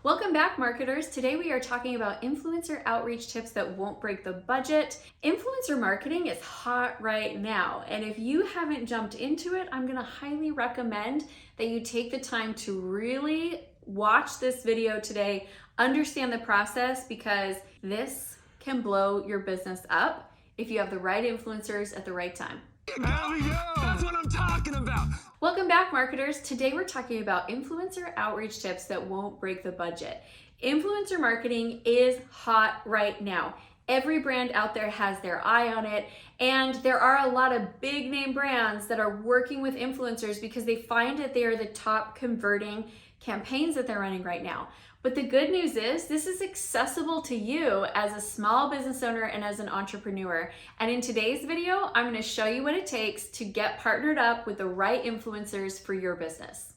Welcome back, marketers. Today we are talking about influencer outreach tips that won't break the budget. Influencer marketing is hot right now, and if you haven't jumped into it, I'm gonna highly recommend that you take the time to really watch this video today, understand the process, because this can blow your business up if you have the right influencers at the right time. There we go. That's what I'm talking about. Welcome back, marketers. Today we're talking about influencer outreach tips that won't break the budget. Influencer marketing is hot right now. Every brand out there has their eye on it, and there are a lot of big name brands that are working with influencers because they find that they are the top converting campaigns that they're running right now. But the good news is this is accessible to you as a small business owner and as an entrepreneur. And in today's video, I'm going to show you what it takes to get partnered up with the right influencers for your business.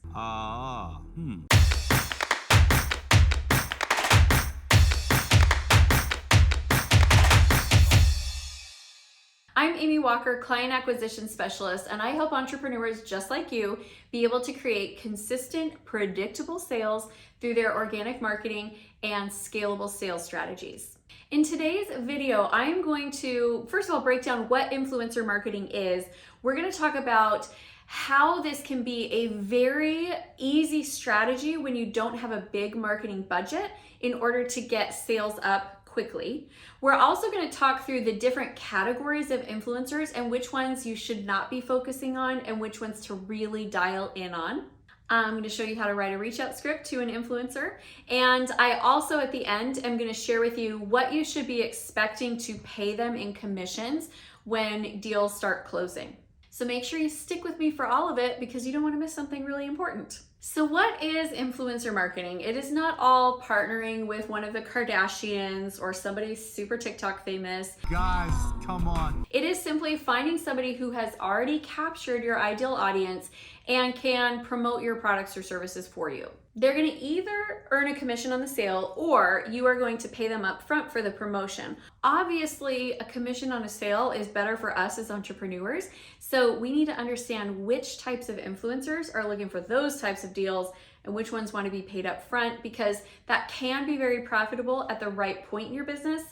I'm Amy Walker, Client Acquisition Specialist, and I help entrepreneurs just like you be able to create consistent, predictable sales through their organic marketing and scalable sales strategies. In today's video, I am going to, first of all, break down what influencer marketing is. We're going to talk about how this can be a very easy strategy when you don't have a big marketing budget in order to get sales up quickly. We're also going to talk through the different categories of influencers and which ones you should not be focusing on and which ones to really dial in on. I'm going to show you how to write a reach out script to an influencer. And I also at the end am going to share with you what you should be expecting to pay them in commissions when deals start closing. So make sure you stick with me for all of it because you don't want to miss something really important. So what is influencer marketing? It is not all partnering with one of the Kardashians or somebody super TikTok famous. Guys, come on. It is simply finding somebody who has already captured your ideal audience and can promote your products or services for you. They're going to either earn a commission on the sale or you are going to pay them up front for the promotion. Obviously, a commission on a sale is better for us as entrepreneurs. So we need to understand which types of influencers are looking for those types of deals and which ones want to be paid up front, because that can be very profitable at the right point in your business,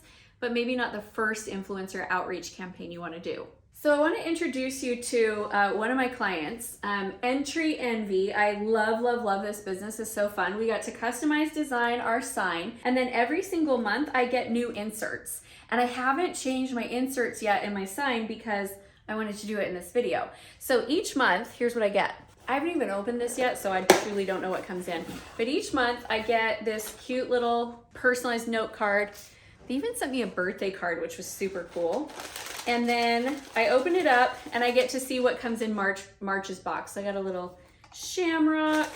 but maybe not the first influencer outreach campaign you want to do. So I want to introduce you to one of my clients, Entry Envy. I love this business. It's so fun. We got to customize design our sign, and then every single month I get new inserts. And I haven't changed my inserts yet in my sign because I wanted to do it in this video. So each month, here's what I get. I haven't even opened this yet, so I truly don't know what comes in. But each month I get this cute little personalized note card. They even sent me a birthday card, which was super cool. And then I open it up and I get to see what comes in March's box. So I got a little shamrock,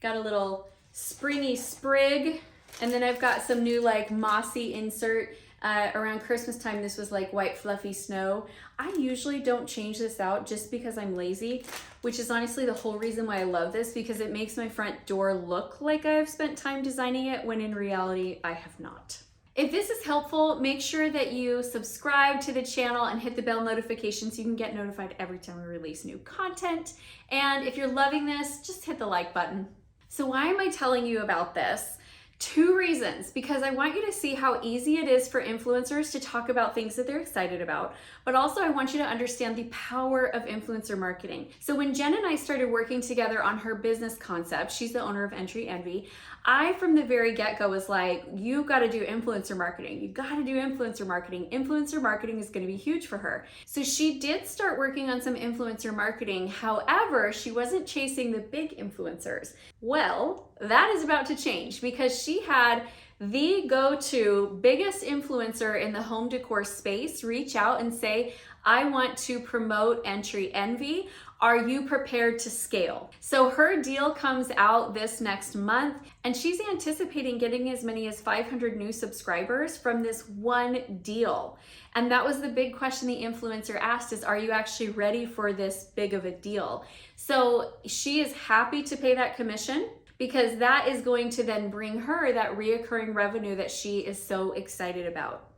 got a little springy sprig, and then I've got some new like mossy insert. Around Christmas time, this was like white fluffy snow. I usually don't change this out just because I'm lazy, which is honestly the whole reason why I love this, because it makes my front door look like I've spent time designing it when in reality I have not. If this is helpful, make sure that you subscribe to the channel and hit the bell notification so you can get notified every time we release new content. And if you're loving this, just hit the like button. So why am I telling you about this? 2 reasons, because I want you to see how easy it is for influencers to talk about things that they're excited about, but also I want you to understand the power of influencer marketing. So when Jen and I started working together on her business concept, she's the owner of Entry Envy, I from the very get-go was like, you got to do influencer marketing. You got to do influencer marketing. Influencer marketing is going to be huge for her. So she did start working on some influencer marketing. However, she wasn't chasing the big influencers. Well, that is about to change because she had the go-to biggest influencer in the home decor space reach out and say, I want to promote Entry Envy. Are you prepared to scale? So her deal comes out this next month, and she's anticipating getting as many as 500 new subscribers from this one deal. And that was the big question the influencer asked is, are you actually ready for this big of a deal? So she is happy to pay that commission because that is going to then bring her that reoccurring revenue that she is so excited about.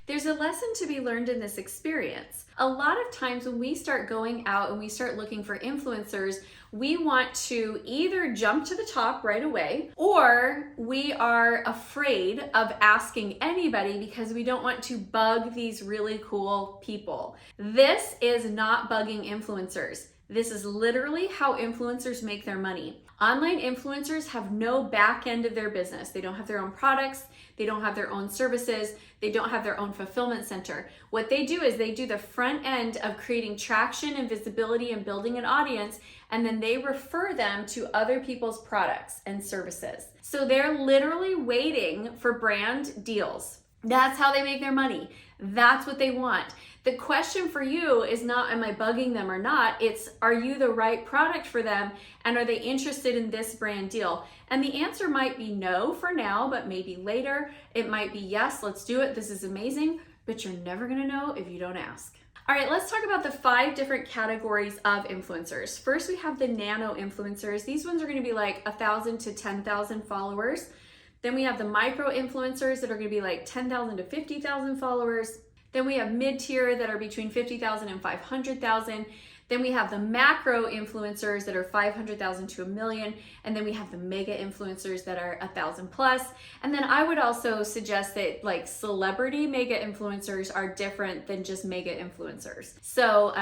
There's a lesson to be learned in this experience. A lot of times when we start going out and we start looking for influencers, we want to either jump to the top right away, or we are afraid of asking anybody because we don't want to bug these really cool people. This is not bugging influencers. This is literally how influencers make their money. Online influencers have no back end of their business. They don't have their own products. They don't have their own services. They don't have their own fulfillment center. What they do is they do the front end of creating traction and visibility and building an audience, and then they refer them to other people's products and services. So they're literally waiting for brand deals. That's how they make their money. That's what they want. The question for you is not, am I bugging them or not? It's, are you the right product for them? And are they interested in this brand deal? And the answer might be no for now, but maybe later. It might be yes, let's do it. This is amazing, but you're never gonna know if you don't ask. All right, let's talk about the 5 different categories of influencers. First, we have the nano influencers. These ones are gonna be like 1,000 to 10,000 followers. Then we have the micro influencers that are gonna be like 10,000 to 50,000 followers. Then we have mid-tier that are between 50,000 and 500,000. Then we have the macro influencers that are 500,000 to 1 million. And then we have the mega influencers that are 1,000 plus. And then I would also suggest that like celebrity mega influencers are different than just mega influencers. So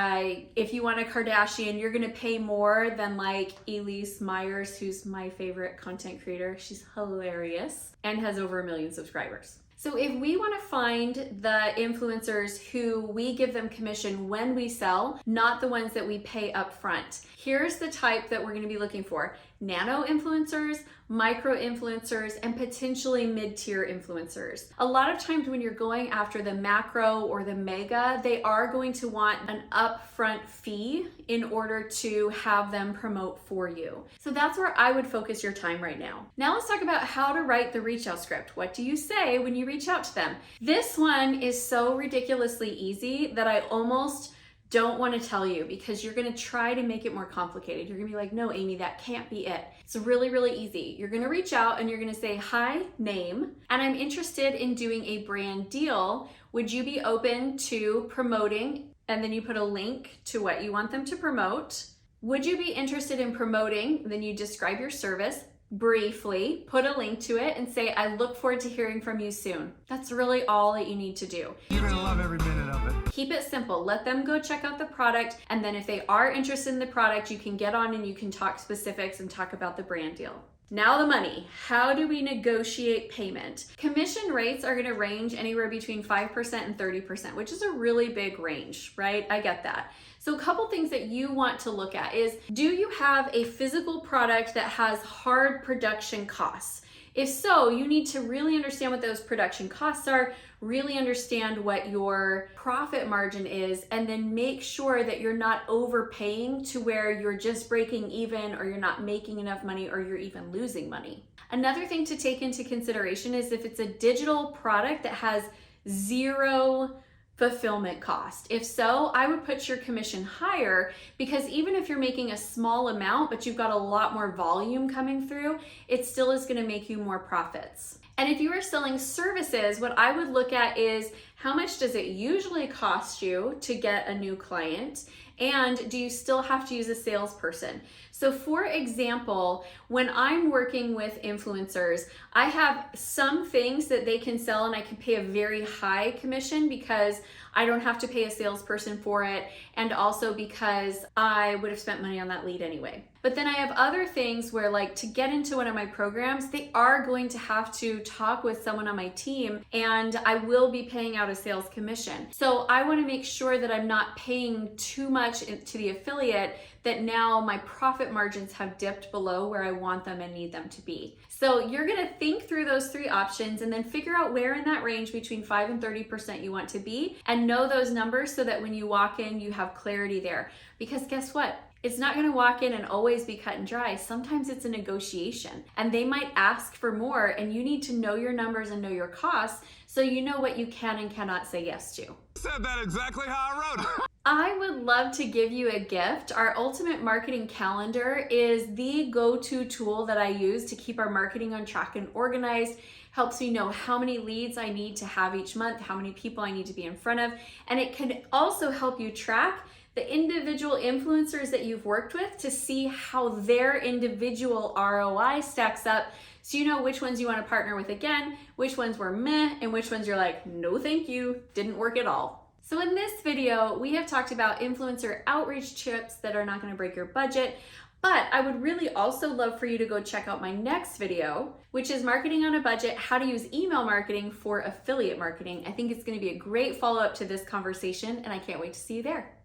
if you want a Kardashian, you're gonna pay more than like Elise Myers, who's my favorite content creator. She's hilarious and has over 1 million subscribers. So if we want to find the influencers who we give them commission when we sell, not the ones that we pay up front, here's the type that we're going to be looking for: nano influencers, micro influencers, and potentially mid-tier influencers. A lot of times when you're going after the macro or the mega, they are going to want an upfront fee in order to have them promote for you. So that's where I would focus your time right now. Now let's talk about how to write the reach out script. What do you say when you reach out to them? This one is so ridiculously easy that I almost don't want to tell you, because you're going to try to make it more complicated. You're going to be like, no, Amy, that can't be it. It's really, really easy. You're going to reach out and you're going to say, hi, name, and I'm interested in doing a brand deal. Would you be open to promoting? And then you put a link to what you want them to promote. Would you be interested in promoting? Then you describe your service briefly, put a link to it, and say, I look forward to hearing from you soon. That's really all that you need to do. You're gonna love every minute of it. Keep it simple. Let them go check out the product, and then if they are interested in the product, you can get on and you can talk specifics and talk about the brand deal. Now the money. How do we negotiate payment? Commission rates are going to range anywhere between 5% and 30%, which is a really big range, right? I get that. So a couple things that you want to look at is, do you have a physical product that has hard production costs? If so, you need to really understand what those production costs are, really understand what your profit margin is, and then make sure that you're not overpaying to where you're just breaking even, or you're not making enough money, or you're even losing money. Another thing to take into consideration is if it's a digital product that has zero fulfillment cost. If so, I would put your commission higher, because even if you're making a small amount, but you've got a lot more volume coming through, it still is going to make you more profits. And if you are selling services, what I would look at is, how much does it usually cost you to get a new client? And do you still have to use a salesperson? So for example, when I'm working with influencers, I have some things that they can sell and I can pay a very high commission because I don't have to pay a salesperson for it, and also because I would have spent money on that lead anyway. But then I have other things where, like, to get into one of my programs, they are going to have to talk with someone on my team, and I will be paying out a sales commission. So I want to make sure that I'm not paying too much to the affiliate that now my profit margins have dipped below where I want them and need them to be. So you're going to think through those 3 options and then figure out where in that range between 5 and 30% you want to be, and know those numbers so that when you walk in, you have clarity there. Because guess what? It's not going to walk in and always be cut and dry. Sometimes it's a negotiation, and they might ask for more, and you need to know your numbers and know your costs so you know what you can and cannot say yes to. Said that exactly how I wrote it. I would love to give you a gift. Our Ultimate Marketing Calendar is the go-to tool that I use to keep our marketing on track and organized. Helps me know how many leads I need to have each month, how many people I need to be in front of, and it can also help you track the individual influencers that you've worked with to see how their individual ROI stacks up, so you know which ones you want to partner with again, which ones were meh, and which ones you're like, no thank you, didn't work at all. So in this video, we have talked about influencer outreach tips that are not going to break your budget, but I would really also love for you to go check out my next video, which is Marketing on a Budget, how to use email marketing for affiliate marketing. I think it's going to be a great follow-up to this conversation, and I can't wait to see you there.